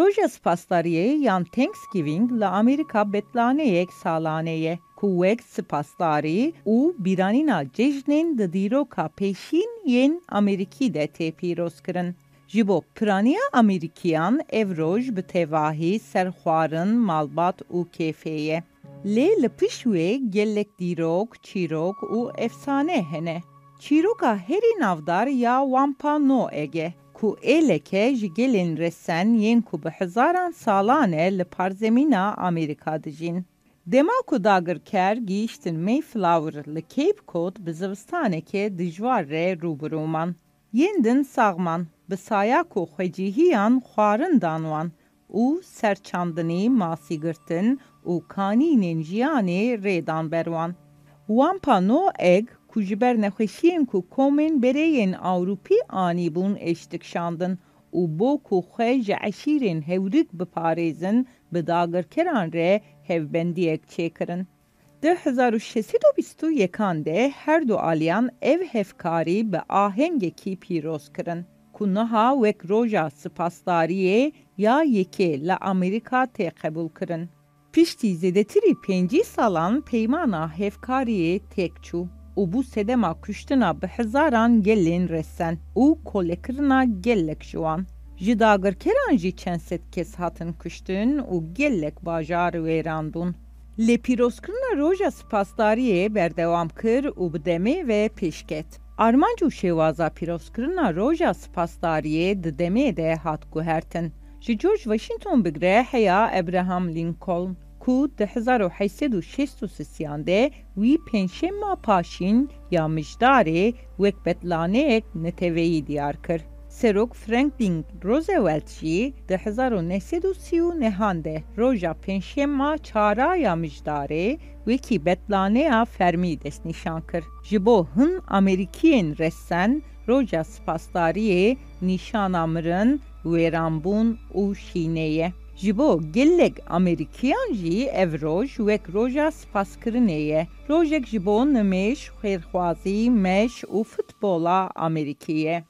Roja spasdariye yan Thanksgiving la Amerika betlaneyek salaneye. Kuvvek spasdari u biranina cejnin de diroka peşin yen Ameriki de tepiros kırın. Jibo praniya Amerikiyan evroj bi tevahi serxwarın malbat u kefeye. Le pişwe gellek dirok, çirok u efsane hene. Çiroka heri navdar ya wampano ege. Ku eleke ji gelin resen yen ku bi hizaran salane li parzemina Amerika dijin. Dema ku dagirker giyiştin Mayflower li Cape Cod bi zivistaneke dijwar re ruberuman. Yendin sağman, bi saya ku xwecihiyan xwarin danwan û serçandinî masî girtin û kanînên jiyanê rêdan berwan. Wampa no eg ku ji ber nexweşiyên ku komên bereyên Awropî anîbûn eşdikşandin û bo ku xwe ji eşîrên hewrik biparêzin bi dagirkeran re hevbendiyek çêkirin. 1621 de her du aliyan ev hevkarî bi ahengekî pîroz kirin. Ku niha wek roja spasdariyê ya yekê li Amerîka tê qebûl kirin. Piştî zêdetirî 5 salan peymana hevkariyê têk çû û bu sedema kuştina bi hizaran gelên resen û kolekirina gelek ji wan. Ji dagirkeran jî çend sed kes hatin kuştin û gelek bajar wêran bûn. Lê pîrozkirina roja spasdariyê berdewam kir û bi demê ve pêşket. Armanc û şêwaza pîrozkirina roja spasdariyê di demê de hat guhertin. Ji George Washington bigire heya Abraham Lincoln ku 1863 de wî pênşema paşîn ya mijdarê wek betlaneyek neteweyî diyar kir. Serok Franklin Roosevelt jî 1939 de roja pênşema çara ya mijdarê wekî betlaneya fermî destnîşan kir. Ji bo hin Amerîkiyên resen roja spasdariyê nîşana mirin, wêranbûn û şîneye. Ji bo gelek Amerîkiyan jî ev roj wek roja spaskirinê ye. Rojek ji bo nimêj, xêrxwazî, meş û futbola Amerîkî ye.